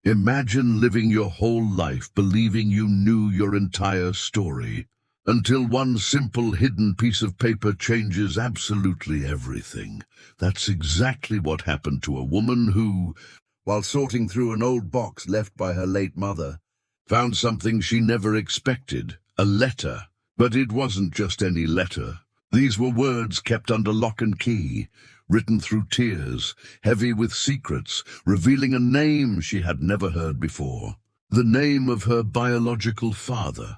Imagine living your whole life believing you knew your entire story, until one simple hidden piece of paper changes absolutely everything. That's exactly what happened to a woman who, while sorting through an old box left by her late mother, found something she never expected, a letter. But it wasn't just any letter. These were words kept under lock and key, written through tears, heavy with secrets, revealing a name she had never heard before. The name of her biological father.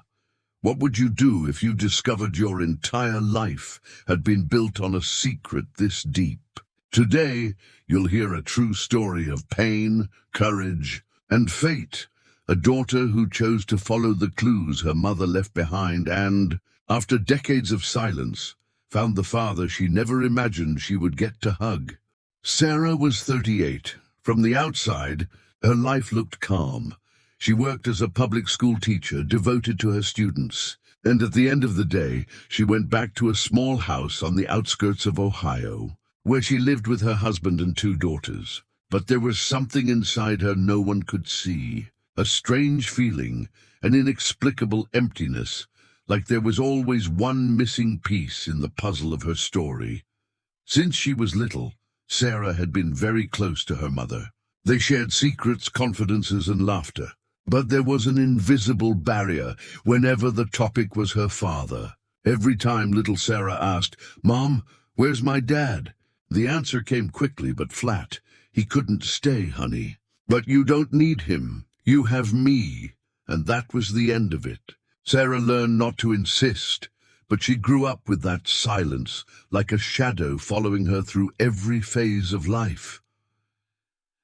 What would you do if you discovered your entire life had been built on a secret this deep? Today, you'll hear a true story of pain, courage, and fate. A daughter who chose to follow the clues her mother left behind and, after decades of silence, found the father she never imagined she would get to hug. Sarah was 38. From the outside, her life looked calm. She worked as a public school teacher, devoted to her students. And at the end of the day, she went back to a small house on the outskirts of Ohio, where she lived with her husband and 2 daughters. But there was something inside her no one could see. A strange feeling, an inexplicable emptiness, like there was always one missing piece in the puzzle of her story. Since she was little, Sarah had been very close to her mother. They shared secrets, confidences, and laughter. But there was an invisible barrier whenever the topic was her father. Every time little Sarah asked, "Mom, where's my dad?" the answer came quickly but flat. "He couldn't stay, honey." "But you don't need him. You have me." And that was the end of it. Sarah learned not to insist, but she grew up with that silence, like a shadow following her through every phase of life.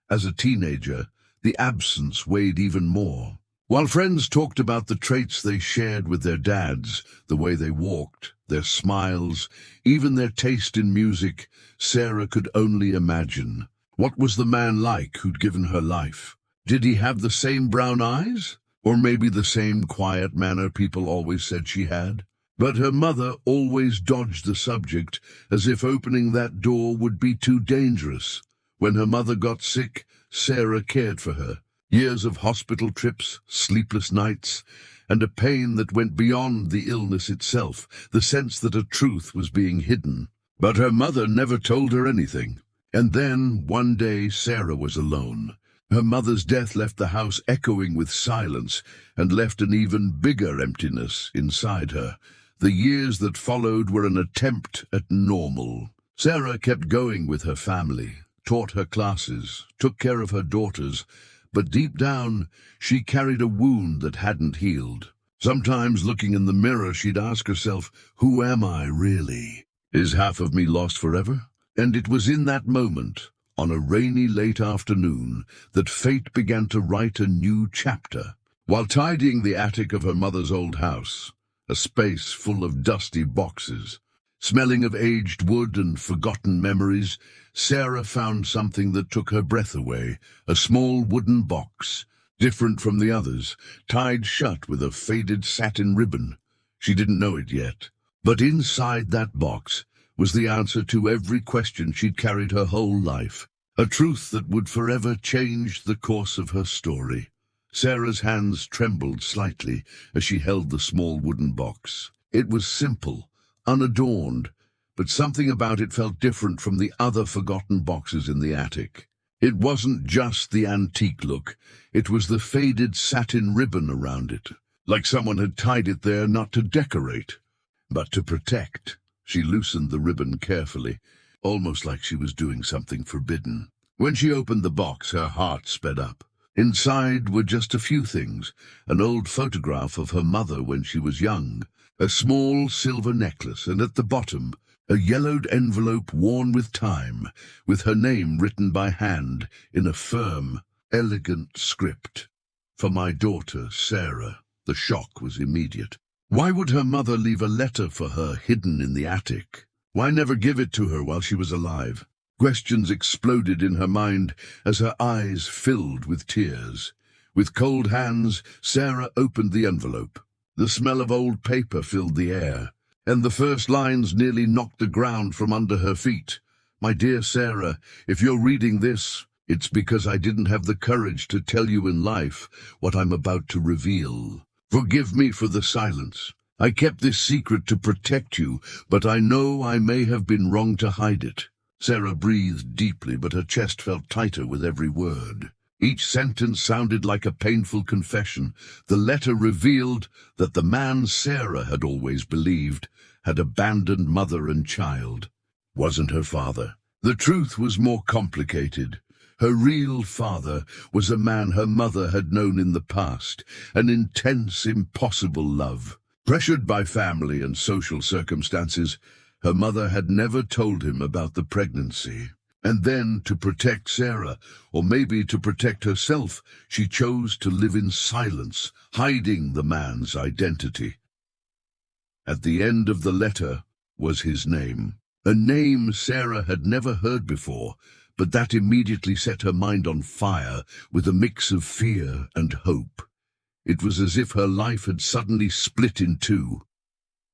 As a teenager, the absence weighed even more. While friends talked about the traits they shared with their dads, the way they walked, their smiles, even their taste in music, Sarah could only imagine. What was the man like who'd given her life? Did he have the same brown eyes? Or maybe the same quiet manner people always said she had? But her mother always dodged the subject, as if opening that door would be too dangerous. When her mother got sick, Sarah cared for her. Years of hospital trips, sleepless nights, and a pain that went beyond the illness itself, the sense that a truth was being hidden. But her mother never told her anything. And then, one day, Sarah was alone. Her mother's death left the house echoing with silence and left an even bigger emptiness inside her. The years that followed were an attempt at normal. Sarah kept going with her family, taught her classes, took care of her daughters, but deep down, she carried a wound that hadn't healed. Sometimes, looking in the mirror, she'd ask herself, "Who am I really? Is half of me lost forever?" And it was in that moment, on a rainy late afternoon, that fate began to write a new chapter. While tidying the attic of her mother's old house, a space full of dusty boxes, smelling of aged wood and forgotten memories, Sarah found something that took her breath away, a small wooden box, different from the others, tied shut with a faded satin ribbon. She didn't know it yet, but inside that box was the answer to every question she'd carried her whole life, a truth that would forever change the course of her story. Sarah's hands trembled slightly as she held the small wooden box. It was simple, unadorned, but something about it felt different from the other forgotten boxes in the attic. It wasn't just the antique look, it was the faded satin ribbon around it, like someone had tied it there not to decorate, but to protect. She loosened the ribbon carefully, almost like she was doing something forbidden. When she opened the box, her heart sped up. Inside were just a few things: an old photograph of her mother when she was young, a small silver necklace, and at the bottom, a yellowed envelope worn with time, with her name written by hand in a firm, elegant script. "For my daughter, Sarah." The shock was immediate. Why would her mother leave a letter for her hidden in the attic? Why never give it to her while she was alive? Questions exploded in her mind as her eyes filled with tears. With cold hands, Sarah opened the envelope. The smell of old paper filled the air, and the first lines nearly knocked the ground from under her feet. "My dear Sarah, if you're reading this, It's because I didn't have the courage to tell you in life what I'm about to reveal. Forgive me for the silence. I kept this secret to protect you, but I know I may have been wrong to hide it." Sarah breathed deeply, but her chest felt tighter with every word. Each sentence sounded like a painful confession. The letter revealed that the man Sarah had always believed had abandoned mother and child. Wasn't her father. The truth was more complicated. Her real father was a man her mother had known in the past, an intense, impossible love. Pressured by family and social circumstances, her mother had never told him about the pregnancy. And then, to protect Sarah, or maybe to protect herself, she chose to live in silence, hiding the man's identity. At the end of the letter was his name, a name Sarah had never heard before, but that immediately set her mind on fire with a mix of fear and hope. It was as if her life had suddenly split in two.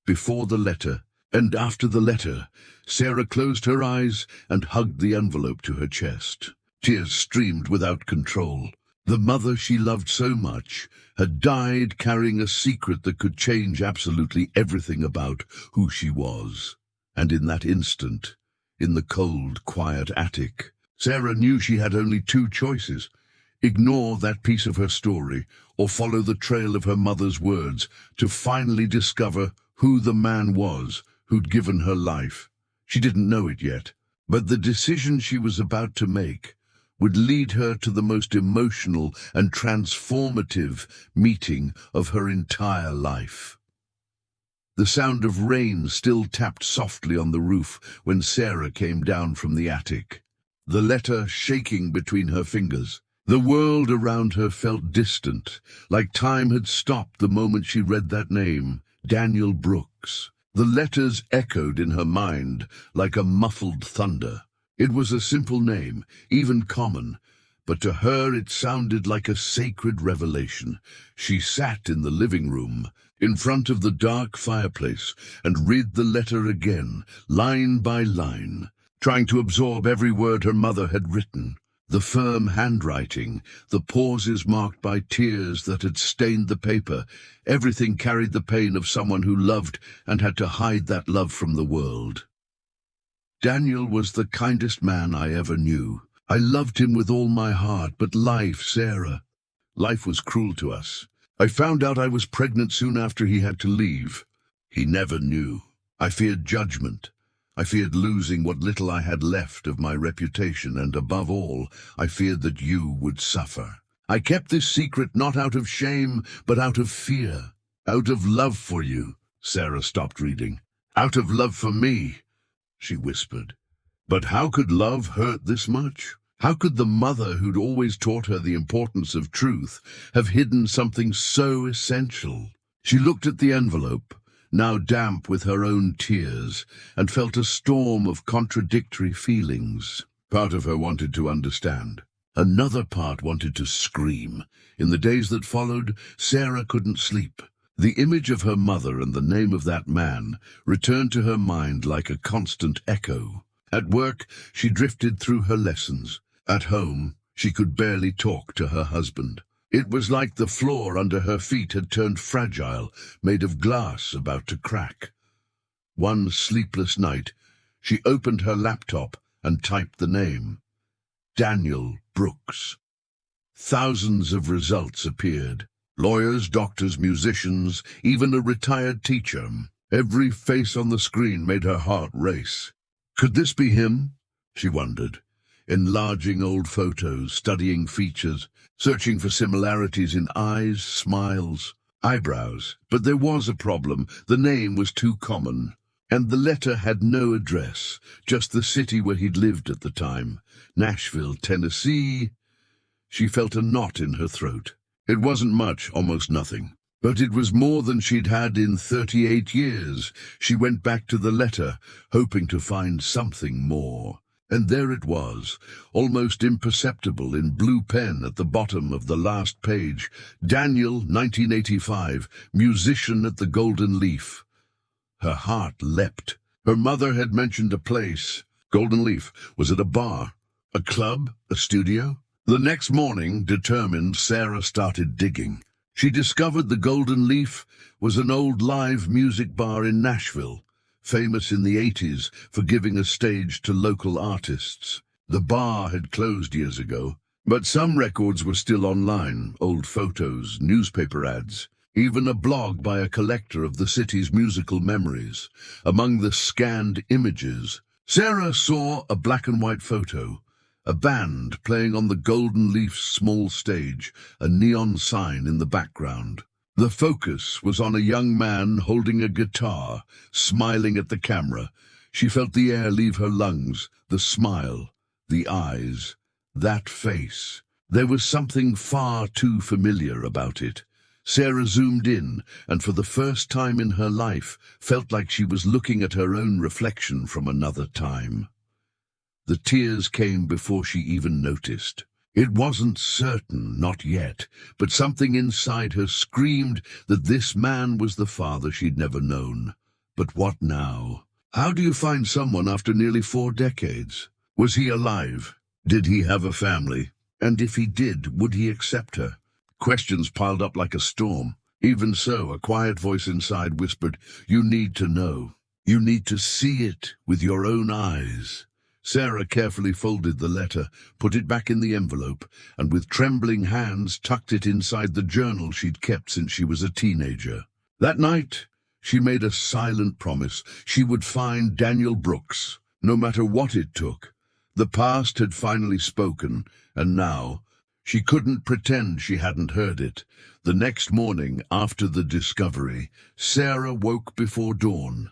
Before the letter, and after the letter, Sarah closed her eyes and hugged the envelope to her chest. Tears streamed without control. The mother she loved so much had died carrying a secret that could change absolutely everything about who she was. And in that instant, in the cold, quiet attic, Sarah knew she had only two choices: ignore that piece of her story, or follow the trail of her mother's words to finally discover who the man was who'd given her life. She didn't know it yet, but the decision she was about to make would lead her to the most emotional and transformative meeting of her entire life. The sound of rain still tapped softly on the roof when Sarah came down from the attic, the letter shaking between her fingers. The world around her felt distant, like time had stopped the moment she read that name, Daniel Brooks. The letters echoed in her mind like a muffled thunder. It was a simple name, even common, but to her it sounded like a sacred revelation. She sat in the living room, in front of the dark fireplace, and read the letter again, line by line, trying to absorb every word her mother had written. The firm handwriting, the pauses marked by tears that had stained the paper, everything carried the pain of someone who loved and had to hide that love from the world. Daniel was the kindest man I ever knew. I loved him with all my heart, but life, Sarah, life was cruel to us. I found out I was pregnant soon after he had to leave. He never knew. I feared judgment. I feared losing what little I had left of my reputation, and above all, I feared that you would suffer. I kept this secret not out of shame, but out of fear, out of love for you. Sarah stopped reading. Out of love for me, she whispered. But how could love hurt this much? How could the mother who'd always taught her the importance of truth have hidden something so essential? She looked at the envelope, now damp with her own tears, and felt a storm of contradictory feelings. Part of her wanted to understand. Another part wanted to scream. In the days that followed, Sarah couldn't sleep. The image of her mother and the name of that man returned to her mind like a constant echo. At work, she drifted through her lessons. At home, she could barely talk to her husband. It was like the floor under her feet had turned fragile, made of glass about to crack. One sleepless night, she opened her laptop and typed the name, Daniel Brooks. Thousands of results appeared. Lawyers, doctors, musicians, even a retired teacher. Every face on the screen made her heart race. Could this be him? She wondered, enlarging old photos, studying features, searching for similarities in eyes, smiles, eyebrows. But there was a problem. The name was too common, and the letter had no address, just the city where he'd lived at the time, Nashville, Tennessee. She felt a knot in her throat. It wasn't much, almost nothing. But it was more than she'd had in 38 years. She went back to the letter, hoping to find something more. And there it was, almost imperceptible in blue pen at the bottom of the last page. Daniel, 1985, musician at the Golden Leaf. Her heart leapt. Her mother had mentioned a place. Golden Leaf. Was it a bar? A club? A studio? The next morning, determined, Sarah started digging. She discovered the Golden Leaf was an old live music bar in Nashville, famous in the 80s for giving a stage to local artists. The bar had closed years ago, but some records were still online, old photos, newspaper ads, even a blog by a collector of the city's musical memories. Among the scanned images, Sarah saw a black and white photo, a band playing on the Golden Leaf's small stage, a neon sign in the background. The focus was on a young man holding a guitar, smiling at the camera. She felt the air leave her lungs, the smile, the eyes, that face. There was something far too familiar about it. Sarah zoomed in, and for the first time in her life, felt like she was looking at her own reflection from another time. The tears came before she even noticed. It wasn't certain, not yet, but something inside her screamed that this man was the father she'd never known. But what now? How do you find someone after nearly 4 decades? Was he alive? Did he have a family? And if he did, would he accept her? Questions piled up like a storm. Even so, a quiet voice inside whispered, "You need to know. You need to see it with your own eyes." Sarah carefully folded the letter, put it back in the envelope, and with trembling hands tucked it inside the journal she'd kept since she was a teenager. That night, she made a silent promise. She would find Daniel Brooks, no matter what it took. The past had finally spoken, and now she couldn't pretend she hadn't heard it. The next morning, after the discovery, Sarah woke before dawn.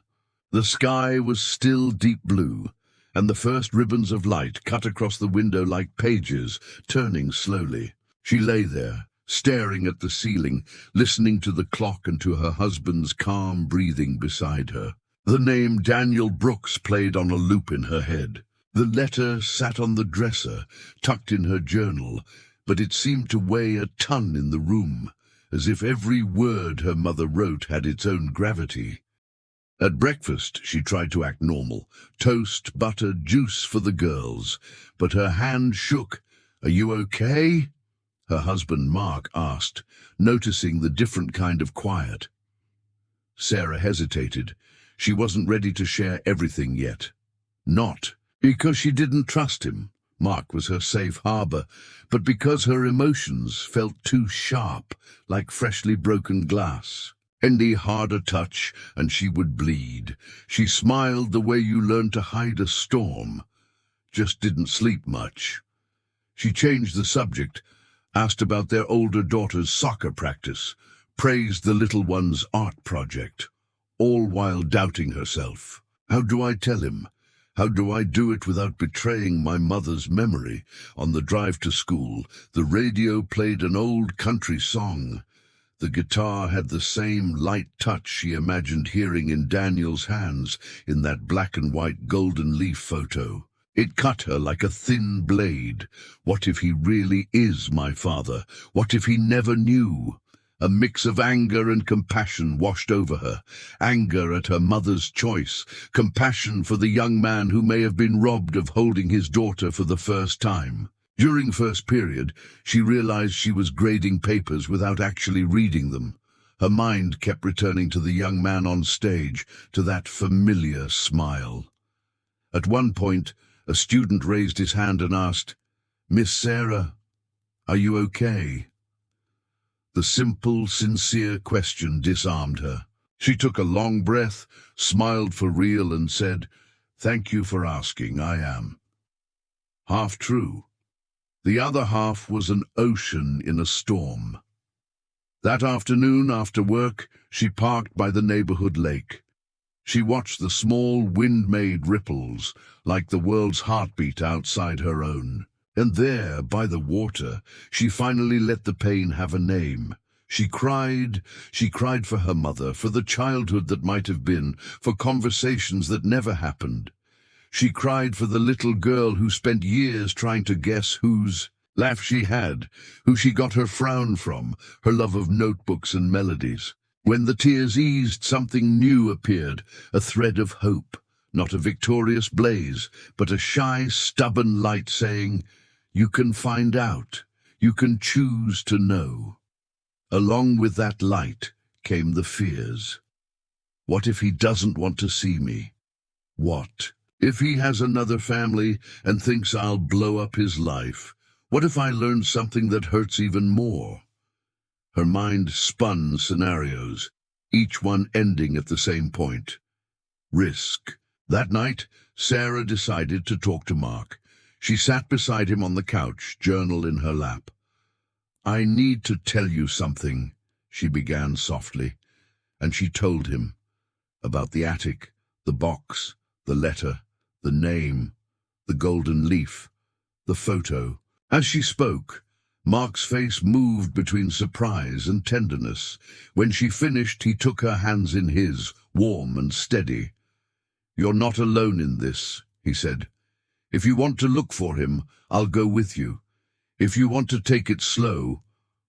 The sky was still deep blue, and the first ribbons of light cut across the window like pages, turning slowly. She lay there, staring at the ceiling, listening to the clock and to her husband's calm breathing beside her. The name Daniel Brooks played on a loop in her head. The letter sat on the dresser, tucked in her journal, but it seemed to weigh a ton in the room, as if every word her mother wrote had its own gravity. At breakfast, she tried to act normal. Toast, butter, juice for the girls. But her hand shook. "Are you okay?" her husband Mark asked, noticing the different kind of quiet. Sarah hesitated. She wasn't ready to share everything yet. Not because she didn't trust him. Mark was her safe harbor, but because her emotions felt too sharp, like freshly broken glass. Any harder touch, and she would bleed. She smiled the way you learn to hide a storm. Just didn't sleep much. She changed the subject, asked about their older daughter's soccer practice, praised the little one's art project, all while doubting herself. How do I tell him? How do I do it without betraying my mother's memory? On the drive to school, the radio played an old country song. The guitar had the same light touch she imagined hearing in Daniel's hands in that black and white Golden Leaf photo. It cut her like a thin blade. What if he really is my father? What if he never knew? A mix of anger and compassion washed over her. Anger at her mother's choice, compassion for the young man who may have been robbed of holding his daughter for the first time. During first period, she realized she was grading papers without actually reading them. Her mind kept returning to the young man on stage, to that familiar smile. At one point, a student raised his hand and asked, "Miss Sarah, are you okay?" The simple, sincere question disarmed her. She took a long breath, smiled for real, and said, "Thank you for asking, I am." Half true. The other half was an ocean in a storm. That afternoon, after work, she parked by the neighborhood lake. She watched the small, wind-made ripples, like the world's heartbeat outside her own. And there, by the water, she finally let the pain have a name. She cried for her mother, for the childhood that might have been, for conversations that never happened. She cried for the little girl who spent years trying to guess whose laugh she had, who she got her frown from, her love of notebooks and melodies. When the tears eased, something new appeared, a thread of hope. not a victorious blaze, but a shy, stubborn light saying, "You can find out. You can choose to know." Along with that light came the fears. What if he doesn't want to see me? What if he has another family and thinks I'll blow up his life? What if I learn something that hurts even more? Her mind spun scenarios, each one ending at the same point. Risk. That night, Sarah decided to talk to Mark. She sat beside him on the couch, journal in her lap. "I need to tell you something," she began softly, and she told him about the attic, the box, the letter, the name, the golden leaf, the photo. As she spoke, Mark's face moved between surprise and tenderness. When she finished, he took her hands in his, warm and steady. "You're not alone in this," he said. "If you want to look for him, I'll go with you. If you want to take it slow,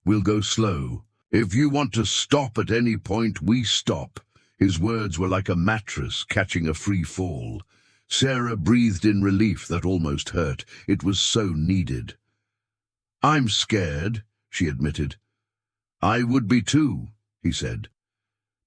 we'll go slow. If you want to stop at any point, we stop." His words were like a mattress catching a free fall. Sarah breathed in relief that almost hurt. It was so needed. "I'm scared," she admitted. "I would be too," he said.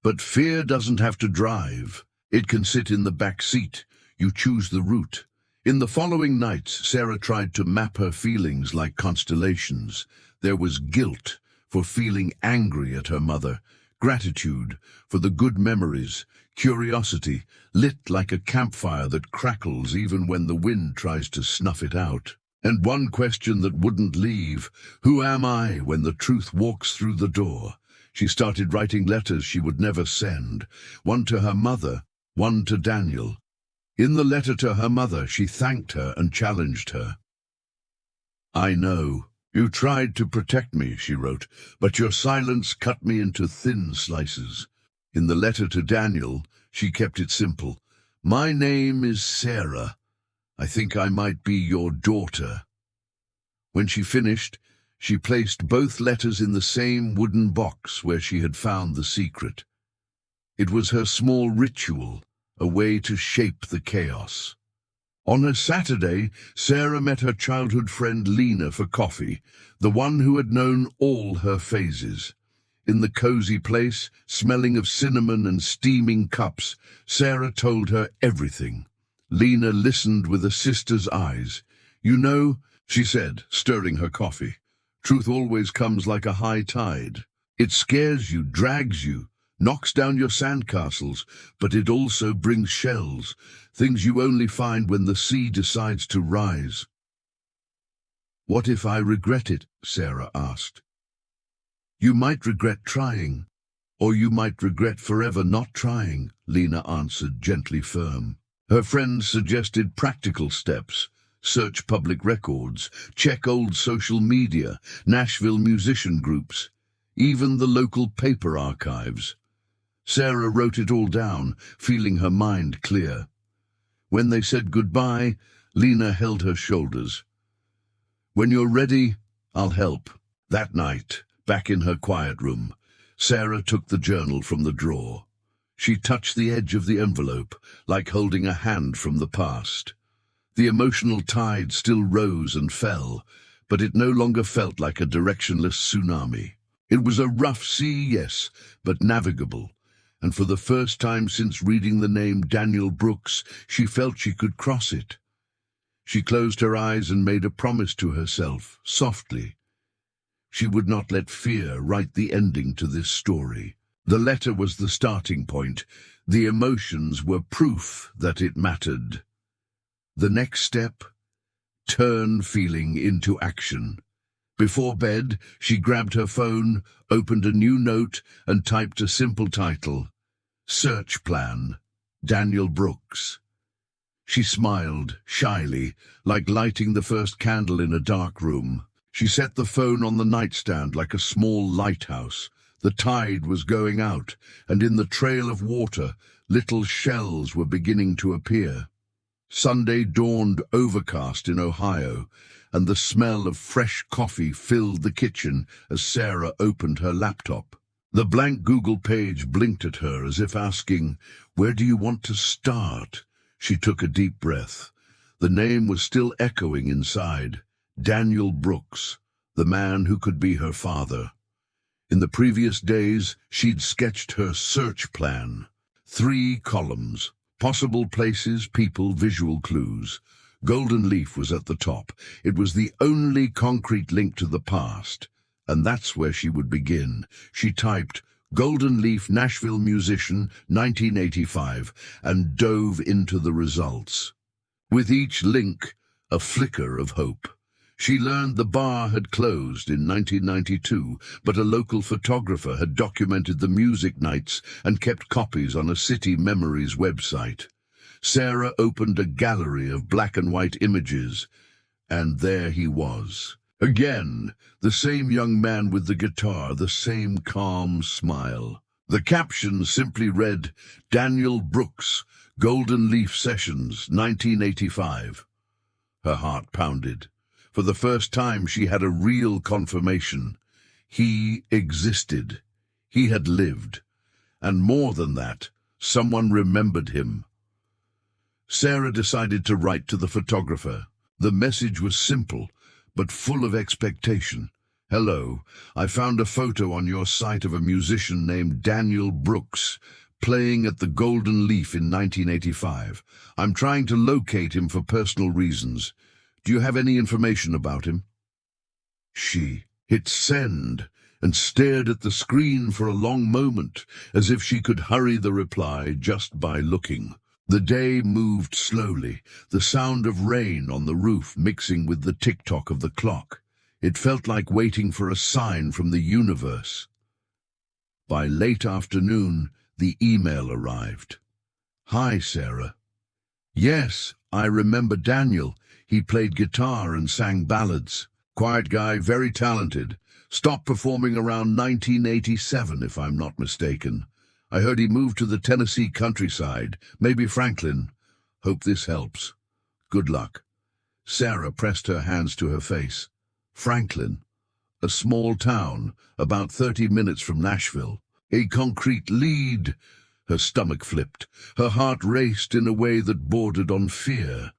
"But fear doesn't have to drive. It can sit in the back seat. You choose the route." In the following nights, Sarah tried to map her feelings like constellations. There was guilt for feeling angry at her mother, gratitude for the good memories, curiosity lit like a campfire that crackles even when the wind tries to snuff it out. And one question that wouldn't leave: who am I when the truth walks through the door? She started writing letters she would never send, one to her mother, one to Daniel. In the letter to her mother, she thanked her and challenged her. "I know. You tried to protect me," she wrote, "but your silence cut me into thin slices." In the letter to Daniel, she kept it simple. "My name is Sarah. I think I might be your daughter." When she finished, she placed both letters in the same wooden box where she had found the secret. It was her small ritual, a way to shape the chaos. On a Saturday, Sarah met her childhood friend Lena for coffee, the one who had known all her phases. In the cozy place, smelling of cinnamon and steaming cups, Sarah told her everything. Lena listened with a sister's eyes. "You know," she said, stirring her coffee, "truth always comes like a high tide. It scares you, drags you, knocks down your sandcastles, but it also brings shells, things you only find when the sea decides to rise." "What if I regret it?" Sarah asked. "You might regret trying, or you might regret forever not trying," Lena answered, gently firm. Her friends suggested practical steps: search public records, check old social media, Nashville musician groups, even the local paper archives. Sarah wrote it all down, feeling her mind clear. When they said goodbye, Lena held her shoulders. "When you're ready, I'll help." That night, back in her quiet room, Sarah took the journal from the drawer. She touched the edge of the envelope, like holding a hand from the past. The emotional tide still rose and fell, but it no longer felt like a directionless tsunami. It was a rough sea, yes, but navigable. And for the first time since reading the name Daniel Brooks, she felt she could cross it. She closed her eyes and made a promise to herself, softly. She would not let fear write the ending to this story. The letter was the starting point. The emotions were proof that it mattered. The next step? Turn feeling into action. Before bed, she grabbed her phone, opened a new note, and typed a simple title: Search Plan, Daniel Brooks. She smiled, shyly, like lighting the first candle in a dark room. She set the phone on the nightstand like a small lighthouse. The tide was going out, and in the trail of water, little shells were beginning to appear. Sunday dawned overcast in Ohio, and the smell of fresh coffee filled the kitchen as Sarah opened her laptop. The blank Google page blinked at her as if asking, "Where do you want to start?" She took a deep breath. The name was still echoing inside. Daniel Brooks, the man who could be her father. In the previous days, she'd sketched her search plan. 3 columns, possible places, people, visual clues. Golden Leaf was at the top. It was the only concrete link to the past. And that's where she would begin. She typed, Golden Leaf Nashville musician, 1985, and dove into the results. With each link, a flicker of hope. She learned the bar had closed in 1992, but a local photographer had documented the music nights and kept copies on a City Memories website. Sarah opened a gallery of black and white images, and there he was. Again, the same young man with the guitar, the same calm smile. The caption simply read, Daniel Brooks, Golden Leaf Sessions, 1985. Her heart pounded. For the first time she had a real confirmation. He existed. He had lived. And more than that, someone remembered him. Sarah decided to write to the photographer. The message was simple, but full of expectation. Hello, I found a photo on your site of a musician named Daniel Brooks, playing at the Golden Leaf in 1985. I'm trying to locate him for personal reasons. Do you have any information about him? She hit send and stared at the screen for a long moment, as if she could hurry the reply just by looking. The day moved slowly, the sound of rain on the roof mixing with the tick-tock of the clock. It felt like waiting for a sign from the universe. By late afternoon, the email arrived. Hi, Sarah. Yes, I remember Daniel. He played guitar and sang ballads. Quiet guy, very talented. Stopped performing around 1987, if I'm not mistaken. I heard he moved to the Tennessee countryside, maybe Franklin. Hope this helps. Good luck. Sarah pressed her hands to her face. Franklin, a small town, about 30 minutes from Nashville. A concrete lead. Her stomach flipped. Her heart raced in a way that bordered on fear.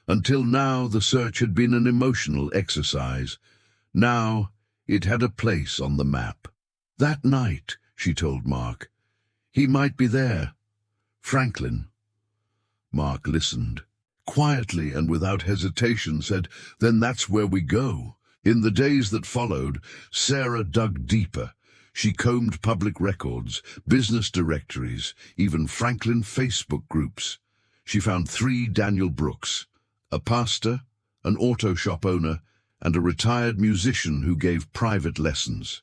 Until now, the search had been an emotional exercise. Now, it had a place on the map. That night, she told Mark, he might be there. Franklin. Mark listened. Quietly and without hesitation said, then that's where we go. In the days that followed, Sarah dug deeper. She combed public records, business directories, even Franklin Facebook groups. She found 3 Daniel Brooks, a pastor, an auto shop owner, and a retired musician who gave private lessons.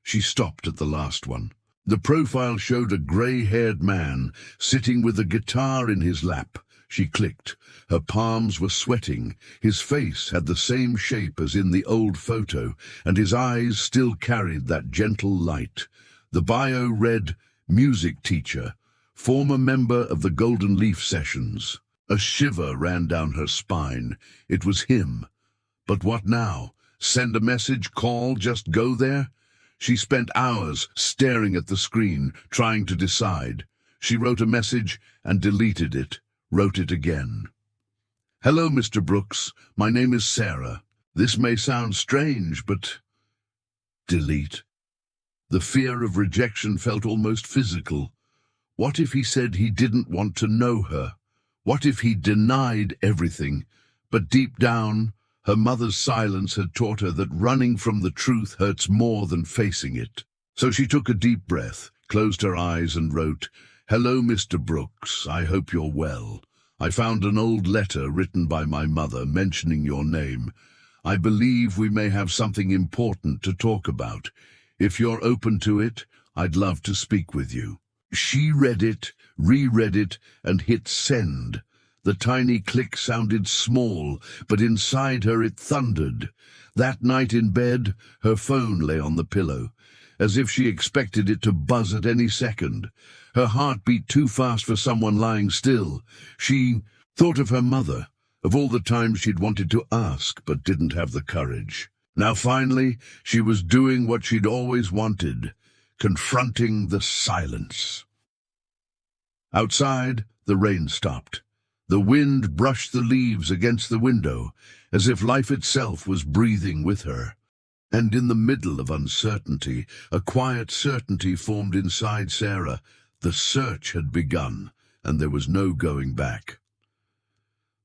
She stopped at the last one. The profile showed a grey-haired man sitting with a guitar in his lap. She clicked. Her palms were sweating. His face had the same shape as in the old photo, and his eyes still carried that gentle light. The bio read, music teacher, former member of the Golden Leaf Sessions. A shiver ran down her spine. It was him. But what now? Send a message, call, just go there? She spent hours staring at the screen, trying to decide. She wrote a message and deleted it, wrote it again. Hello, Mr. Brooks. My name is Sarah. This may sound strange, but... Delete. The fear of rejection felt almost physical. What if he said he didn't want to know her? What if he denied everything? But deep down, her mother's silence had taught her that running from the truth hurts more than facing it. So she took a deep breath, closed her eyes and wrote, Hello, Mr. Brooks. I hope you're well. I found an old letter written by my mother mentioning your name. I believe we may have something important to talk about. If you're open to it, I'd love to speak with you. She read it, reread it, and hit send. The tiny click sounded small, but inside her it thundered. That night in bed, her phone lay on the pillow, as if she expected it to buzz at any second. Her heart beat too fast for someone lying still. She thought of her mother, of all the times she'd wanted to ask but didn't have the courage. Now finally, she was doing what she'd always wanted, confronting the silence. Outside, the rain stopped. The wind brushed the leaves against the window, as if life itself was breathing with her. And in the middle of uncertainty, a quiet certainty formed inside Sarah. The search had begun, and there was no going back.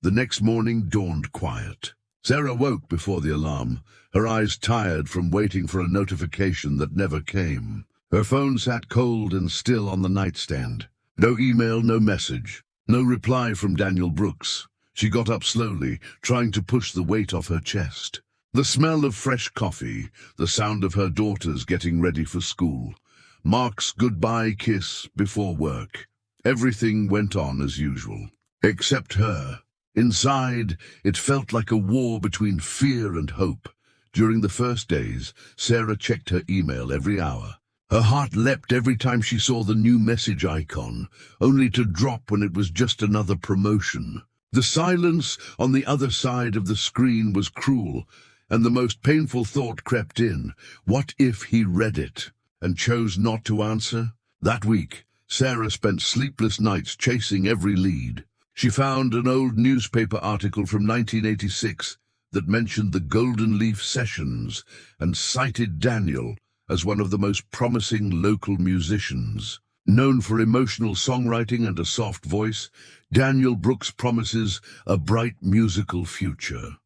The next morning dawned quiet. Sarah woke before the alarm, her eyes tired from waiting for a notification that never came. Her phone sat cold and still on the nightstand. No email, no message, no reply from Daniel Brooks. She got up slowly, trying to push the weight off her chest. The smell of fresh coffee, the sound of her daughters getting ready for school, Mark's goodbye kiss before work. Everything went on as usual, except her. Inside, it felt like a war between fear and hope. During the first days, Sarah checked her email every hour. Her heart leapt every time she saw the new message icon, only to drop when it was just another promotion. The silence on the other side of the screen was cruel, and the most painful thought crept in. What if he read it and chose not to answer? That week, Sarah spent sleepless nights chasing every lead. She found an old newspaper article from 1986 that mentioned the Golden Leaf Sessions and cited Daniel as one of the most promising local musicians. Known for emotional songwriting and a soft voice, Daniel Brooks promises a bright musical future.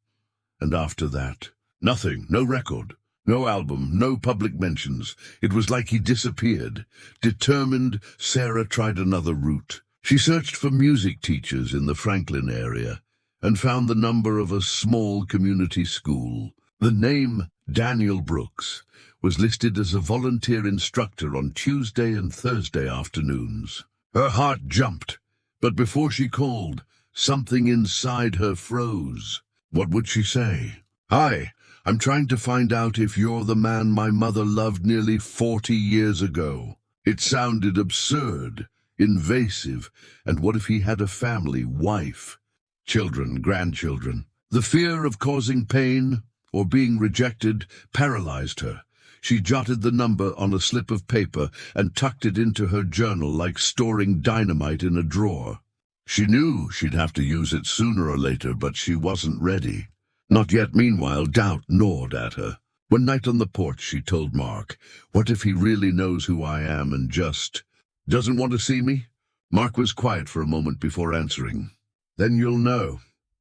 And after that, nothing, no record, no album, no public mentions. It was like he disappeared. Determined, Sarah tried another route. She searched for music teachers in the Franklin area and found the number of a small community school. The name Daniel Brooks was listed as a volunteer instructor on Tuesday and Thursday afternoons. Her heart jumped, but before she called, something inside her froze. What would she say? "Hi, I'm trying to find out if you're the man my mother loved nearly 40 years ago." It sounded absurd, invasive, and what if he had a family, wife, children, grandchildren? The fear of causing pain or being rejected paralyzed her. She jotted the number on a slip of paper and tucked it into her journal like storing dynamite in a drawer. She knew she'd have to use it sooner or later, but she wasn't ready. Not yet. Meanwhile, doubt gnawed at her. One night on the porch, she told Mark, "What if he really knows who I am and just doesn't want to see me?" Mark was quiet for a moment before answering. "Then you'll know.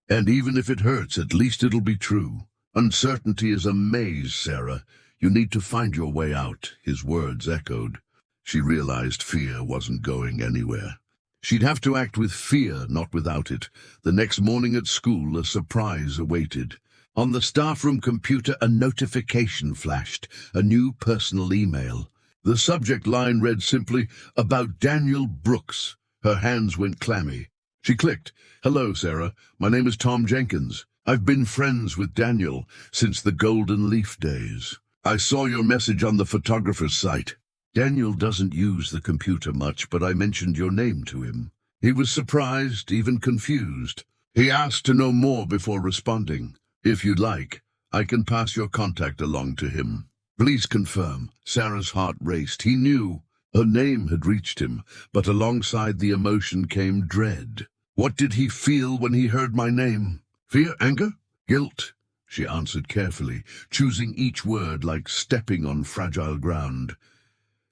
And even if it hurts, at least it'll be true. Uncertainty is a maze, Sarah. You need to find your way out," his words echoed. She realized fear wasn't going anywhere. She'd have to act with fear, not without it. The next morning at school, a surprise awaited. On the staff room computer, a notification flashed, a new personal email. The subject line read simply, "About Daniel Brooks." Her hands went clammy. She clicked. "Hello, Sarah. My name is Tom Jenkins. I've been friends with Daniel since the Golden Leaf days. I saw your message on the photographer's site. Daniel doesn't use the computer much, but I mentioned your name to him. He was surprised, even confused. He asked to know more before responding. If you'd like, I can pass your contact along to him." "Please confirm." Sarah's heart raced. He knew her name had reached him, but alongside the emotion came dread. What did he feel when he heard my name? Fear, anger, guilt? She answered carefully, choosing each word like stepping on fragile ground.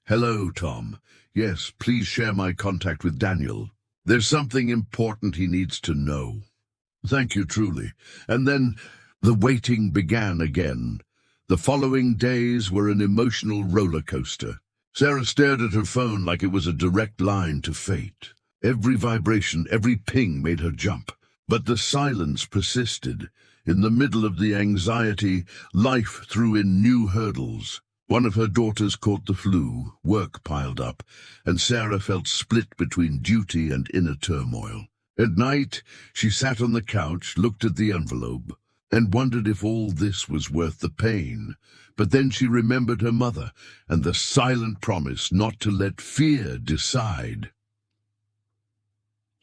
"Hello, Tom. Yes, please share my contact with Daniel. There's something important he needs to know." "Thank you, truly." And then the waiting began again. The following days were an emotional roller coaster. Sarah stared at her phone like it was a direct line to fate. Every vibration, every ping made her jump. But the silence persisted. In the middle of the anxiety, life threw in new hurdles. One of her daughters caught the flu, work piled up, and Sarah felt split between duty and inner turmoil. At night, she sat on the couch, looked at the envelope, and wondered if all this was worth the pain. But then she remembered her mother and the silent promise not to let fear decide.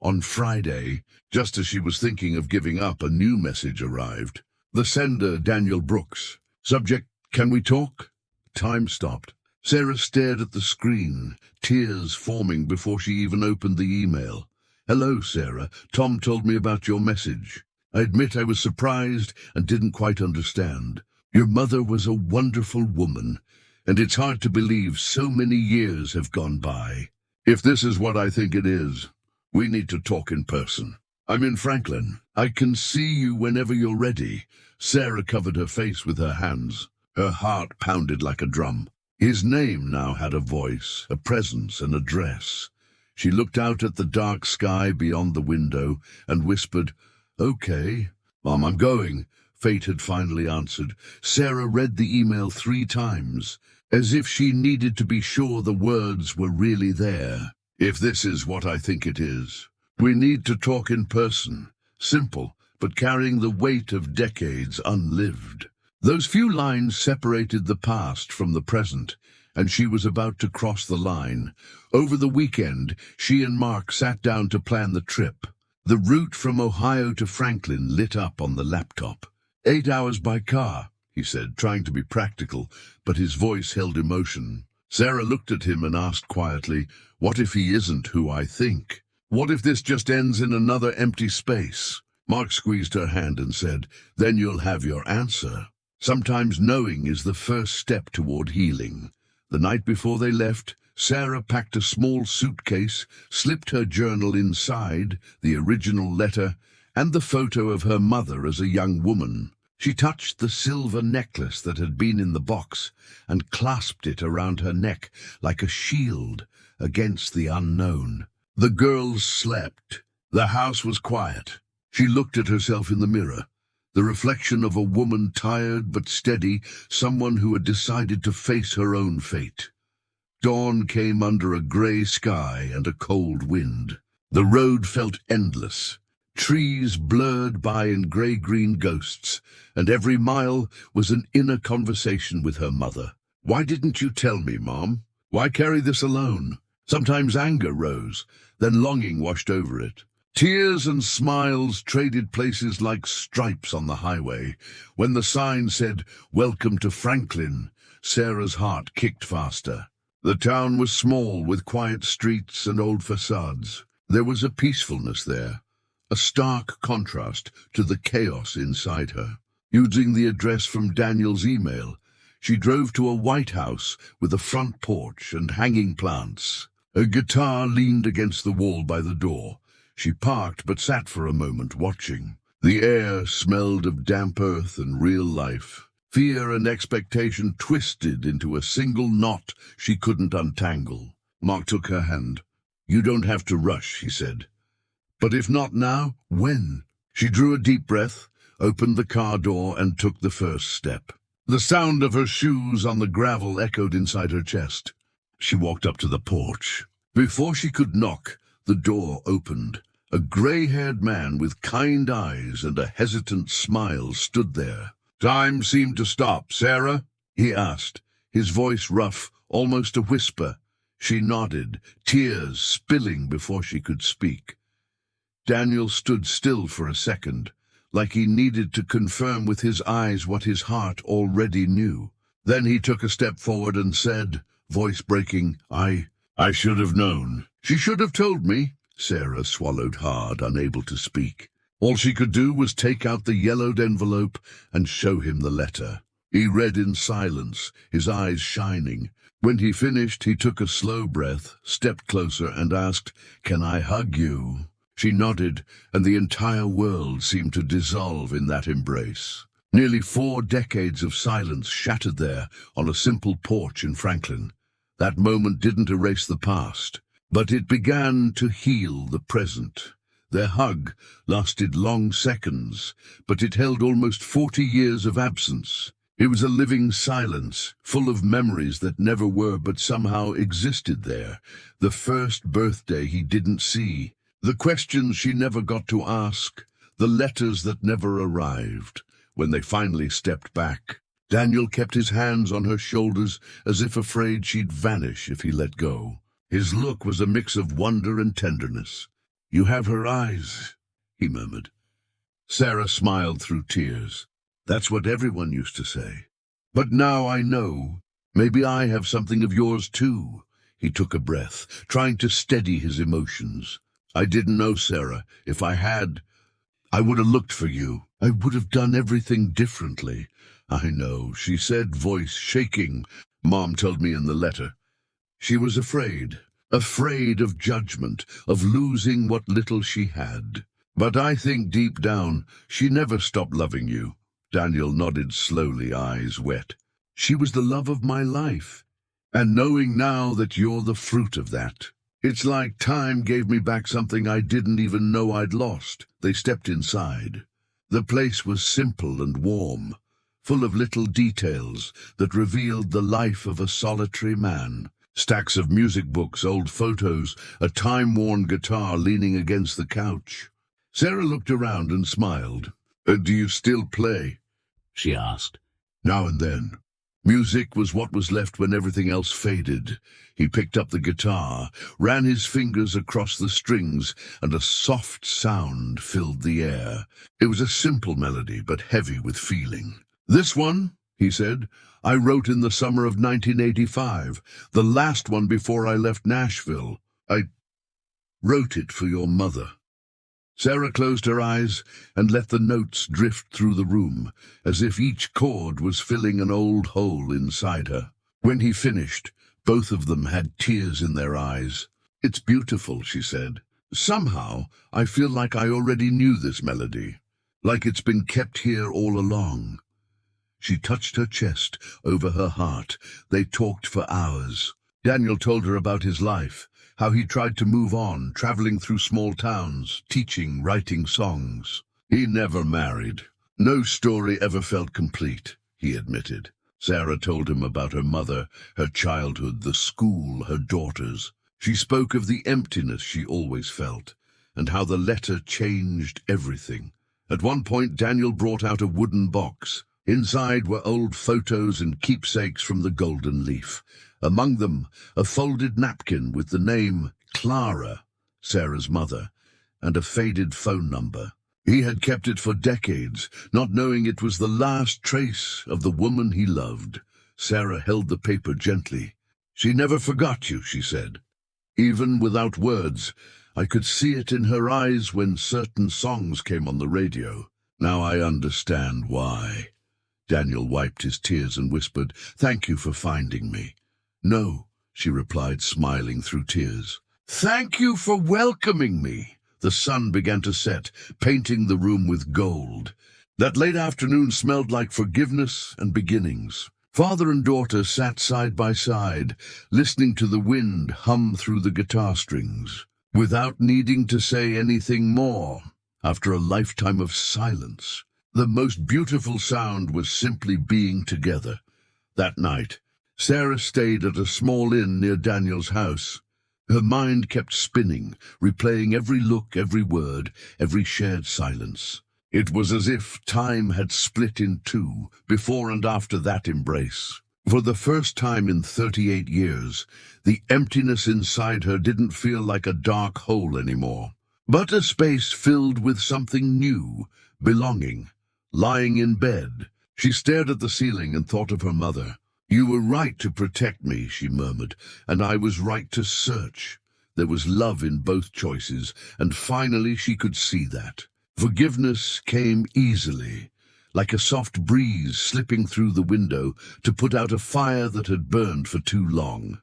On Friday, just as she was thinking of giving up, a new message arrived. The sender, Daniel Brooks. Subject, "Can we talk?" Time stopped. Sarah stared at the screen, tears forming before she even opened the email. Hello, Sarah. Tom told me about your message. I admit I was surprised and didn't quite understand. Your mother was a wonderful woman, and it's hard to believe so many years have gone by. If this is what I think it is, we need to talk in person. I'm in Franklin. I can see you whenever you're ready. Sarah covered her face with her hands. Her heart pounded like a drum. His name now had a voice, a presence, an address. She looked out at the dark sky beyond the window and whispered, "Okay, Mom, I'm going." Fate had finally answered. Sarah read the email 3 times, as if she needed to be sure the words were really there. If this is what I think it is, we need to talk in person. Simple, but carrying the weight of decades unlived. Those few lines separated the past from the present, and she was about to cross the line. Over the weekend, she and Mark sat down to plan the trip. The route from Ohio to Franklin lit up on the laptop. 8 hours by car, he said, trying to be practical, but his voice held emotion. Sarah looked at him and asked quietly, "What if he isn't who I think? What if this just ends in another empty space?" Mark squeezed her hand and said, "Then you'll have your answer. Sometimes knowing is the first step toward healing." The night before they left, Sarah packed a small suitcase, slipped her journal inside, the original letter, and the photo of her mother as a young woman. She touched the silver necklace that had been in the box and clasped it around her neck like a shield against the unknown. The girls slept. The house was quiet. She looked at herself in the mirror, the reflection of a woman tired but steady, someone who had decided to face her own fate. Dawn came under a grey sky and a cold wind. The road felt endless. Trees blurred by in grey-green ghosts, and every mile was an inner conversation with her mother. "Why didn't you tell me, Mom? Why carry this alone?" Sometimes anger rose, then longing washed over it. Tears and smiles traded places like stripes on the highway. When the sign said, "Welcome to Franklin," Sarah's heart kicked faster. The town was small, with quiet streets and old facades. There was a peacefulness there, a stark contrast to the chaos inside her. Using the address from Daniel's email, she drove to a white house with a front porch and hanging plants. A guitar leaned against the wall by the door. She parked but sat for a moment, watching. The air smelled of damp earth and real life. Fear and expectation twisted into a single knot she couldn't untangle. Mark took her hand. "You don't have to rush," he said. "But if not now, when?" She drew a deep breath, opened the car door, and took the first step. The sound of her shoes on the gravel echoed inside her chest. She walked up to the porch. Before she could knock, the door opened. A grey-haired man with kind eyes and a hesitant smile stood there. "Time seemed to stop, Sarah?" he asked, his voice rough, almost a whisper. She nodded, tears spilling before she could speak. Daniel stood still for a second, like he needed to confirm with his eyes what his heart already knew. Then he took a step forward and said, voice breaking, I should have known." "She should have told me." Sarah swallowed hard, unable to speak. All she could do was take out the yellowed envelope and show him the letter. He read in silence, his eyes shining. When he finished, he took a slow breath, stepped closer, and asked, "Can I hug you?" She nodded, and the entire world seemed to dissolve in that embrace. Nearly 4 decades of silence shattered there on a simple porch in Franklin. That moment didn't erase the past, but it began to heal the present. Their hug lasted long seconds, but it held almost 40 years of absence. It was a living silence, full of memories that never were but somehow existed there. The first birthday he didn't see, the questions she never got to ask, the letters that never arrived. When they finally stepped back, Daniel kept his hands on her shoulders as if afraid she'd vanish if he let go. His look was a mix of wonder and tenderness. "You have her eyes," he murmured. Sarah smiled through tears. "That's what everyone used to say. But now I know. Maybe I have something of yours too." He took a breath, trying to steady his emotions. I didn't know, Sarah. If I had, I would have looked for you. I would have done everything differently. I know, she said, voice shaking. Mom told me in the letter. She was afraid of judgment, of losing what little she had. But I think deep down, she never stopped loving you. Daniel nodded slowly, eyes wet. She was the love of my life. And knowing now that you're the fruit of that, it's like time gave me back something I didn't even know I'd lost. They stepped inside. The place was simple and warm, full of little details that revealed the life of a solitary man. Stacks of music books, old photos, a time-worn guitar leaning against the couch. Sarah looked around and smiled. Do you still play?" she asked. "Now and then." Music was what was left when everything else faded. He picked up the guitar, ran his fingers across the strings, and a soft sound filled the air. It was a simple melody, but heavy with feeling. "This one," he said, "I wrote in the summer of 1985, the last one before I left Nashville. I wrote it for your mother." Sarah closed her eyes and let the notes drift through the room, as if each chord was filling an old hole inside her. When he finished, both of them had tears in their eyes. "It's beautiful," she said. "Somehow, I feel like I already knew this melody, like it's been kept here all along." She touched her chest, over her heart. They talked for hours. Daniel told her about his life, how he tried to move on, traveling through small towns, teaching, writing songs. He never married. No story ever felt complete, he admitted. Sarah told him about her mother, her childhood, the school, her daughters. She spoke of the emptiness she always felt, and how the letter changed everything. At one point, Daniel brought out a wooden box. Inside were old photos and keepsakes from the Golden Leaf. Among them, a folded napkin with the name Clara, Sarah's mother, and a faded phone number. He had kept it for decades, not knowing it was the last trace of the woman he loved. Sarah held the paper gently. "She never forgot you," she said. "Even without words, I could see it in her eyes when certain songs came on the radio. Now I understand why." Daniel wiped his tears and whispered, "Thank you for finding me." "No," she replied, smiling through tears. "Thank you for welcoming me." The sun began to set, painting the room with gold. That late afternoon smelled like forgiveness and beginnings. Father and daughter sat side by side, listening to the wind hum through the guitar strings, without needing to say anything more. After a lifetime of silence, the most beautiful sound was simply being together. That night, Sarah stayed at a small inn near Daniel's house. Her mind kept spinning, replaying every look, every word, every shared silence. It was as if time had split in two, before and after that embrace. For the first time in 38 years, the emptiness inside her didn't feel like a dark hole anymore, but a space filled with something new, belonging. Lying in bed, she stared at the ceiling and thought of her mother. "You were right to protect me," she murmured, "and I was right to search." There was love in both choices, and finally she could see that. Forgiveness came easily, like a soft breeze slipping through the window to put out a fire that had burned for too long.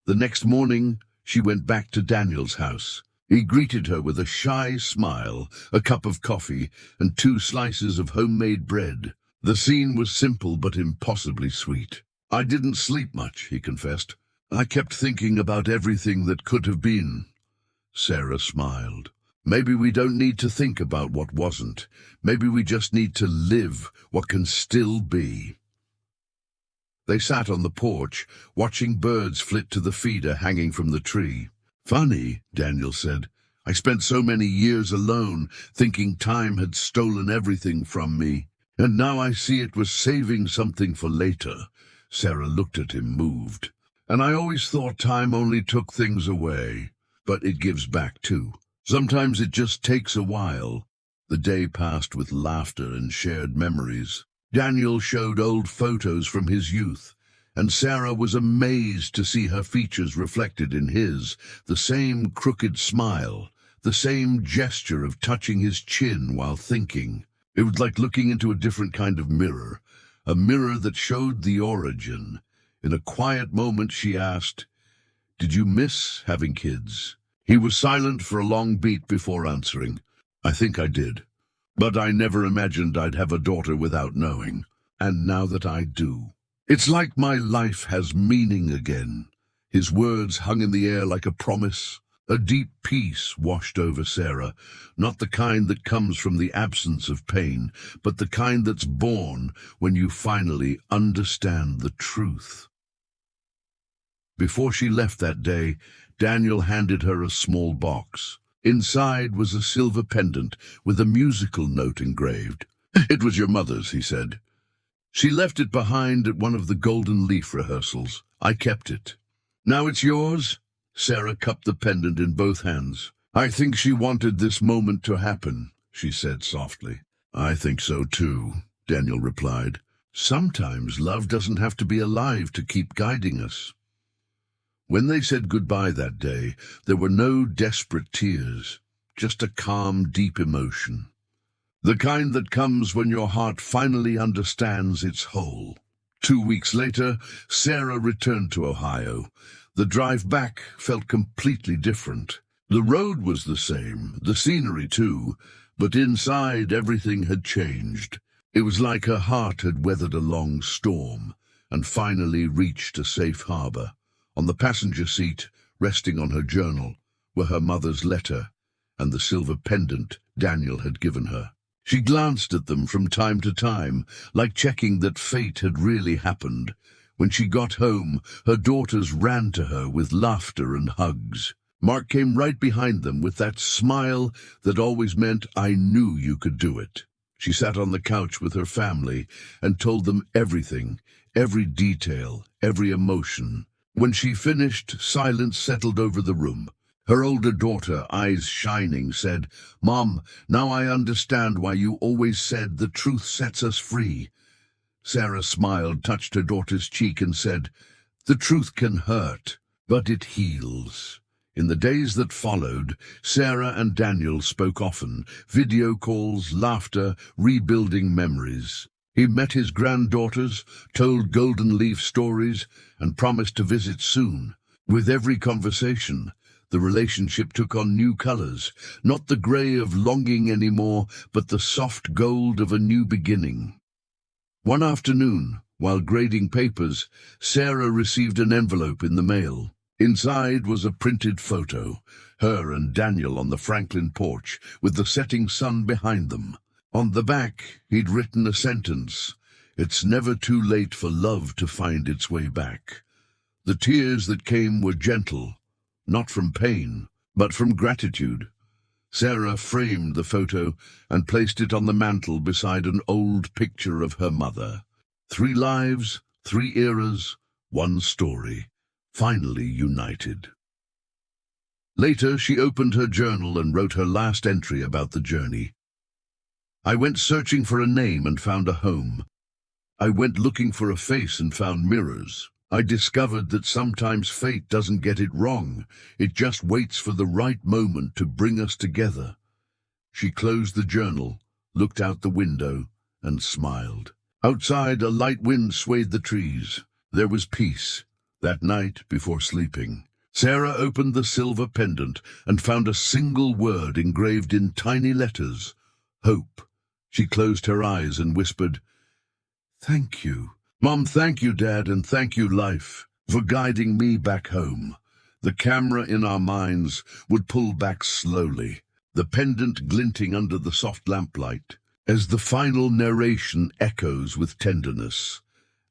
The next morning, she went back to Daniel's house. He greeted her with a shy smile, a cup of coffee, and 2 slices of homemade bread. The scene was simple but impossibly sweet. "I didn't sleep much," he confessed. "I kept thinking about everything that could have been." Sarah smiled. "Maybe we don't need to think about what wasn't. Maybe we just need to live what can still be." They sat on the porch, watching birds flit to the feeder hanging from the tree. "Funny," Daniel said. "I spent so many years alone, thinking time had stolen everything from me. And now I see it was saving something for later." Sarah looked at him, moved. "And I always thought time only took things away, but it gives back too. Sometimes it just takes a while." The day passed with laughter and shared memories. Daniel showed old photos from his youth, and Sarah was amazed to see her features reflected in his, the same crooked smile, the same gesture of touching his chin while thinking. It was like looking into a different kind of mirror, a mirror that showed the origin. In a quiet moment she asked, "Did you miss having kids?" He was silent for a long beat before answering. "I think I did. But I never imagined I'd have a daughter without knowing. And now that I do, it's like my life has meaning again." His words hung in the air like a promise. A deep peace washed over Sarah, not the kind that comes from the absence of pain, but the kind that's born when you finally understand the truth. Before she left that day, Daniel handed her a small box. Inside was a silver pendant with a musical note engraved. "It was your mother's," he said. "She left it behind at one of the Golden Leaf rehearsals. I kept it. Now it's yours." Sarah cupped the pendant in both hands. "I think she wanted this moment to happen," she said softly. "I think so too," Daniel replied. "Sometimes love doesn't have to be alive to keep guiding us." When they said goodbye that day, there were no desperate tears, just a calm, deep emotion. The kind that comes when your heart finally understands its whole. 2 weeks later, Sarah returned to Ohio. The drive back felt completely different. The road was the same, the scenery too, but inside everything had changed. It was like her heart had weathered a long storm and finally reached a safe harbor. On the passenger seat, resting on her journal, were her mother's letter and the silver pendant Daniel had given her. She glanced at them from time to time, like checking that fate had really happened. When she got home, her daughters ran to her with laughter and hugs. Mark came right behind them with that smile that always meant, "I knew you could do it." She sat on the couch with her family and told them everything, every detail, every emotion. When she finished, silence settled over the room. Her older daughter, eyes shining, said, "Mom, now I understand why you always said the truth sets us free." Sarah smiled, touched her daughter's cheek and said, "The truth can hurt, but it heals." In the days that followed, Sarah and Daniel spoke often, video calls, laughter, rebuilding memories. He met his granddaughters, told Golden Leaf stories, and promised to visit soon. With every conversation, the relationship took on new colors, not the gray of longing anymore, but the soft gold of a new beginning. One afternoon, while grading papers, Sarah received an envelope in the mail. Inside was a printed photo, her and Daniel on the Franklin porch, with the setting sun behind them. On the back, he'd written a sentence, "It's never too late for love to find its way back." The tears that came were gentle, not from pain, but from gratitude. Sarah framed the photo and placed it on the mantel beside an old picture of her mother. 3 lives, 3 eras, 1 story, finally united. Later, she opened her journal and wrote her last entry about the journey. "I went searching for a name and found a home. I went looking for a face and found mirrors. I discovered that sometimes fate doesn't get it wrong. It just waits for the right moment to bring us together." She closed the journal, looked out the window, and smiled. Outside, a light wind swayed the trees. There was peace. That night, before sleeping, Sarah opened the silver pendant and found a single word engraved in tiny letters: hope. She closed her eyes and whispered, "Thank you. Mom, thank you, Dad, and thank you, life, for guiding me back home." The camera in our minds would pull back slowly, the pendant glinting under the soft lamplight, as the final narration echoes with tenderness.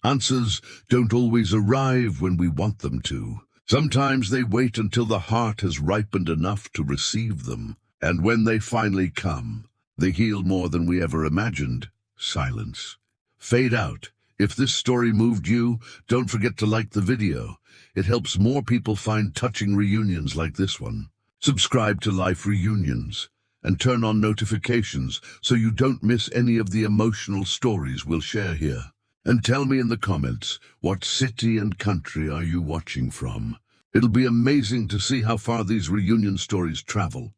Answers don't always arrive when we want them to. Sometimes they wait until the heart has ripened enough to receive them. And when they finally come, they heal more than we ever imagined. Silence. Fade out. If this story moved you, don't forget to like the video. It helps more people find touching reunions like this one. Subscribe to Life Reunions and turn on notifications so you don't miss any of the emotional stories we'll share here. And tell me in the comments, what city and country are you watching from? It'll be amazing to see how far these reunion stories travel.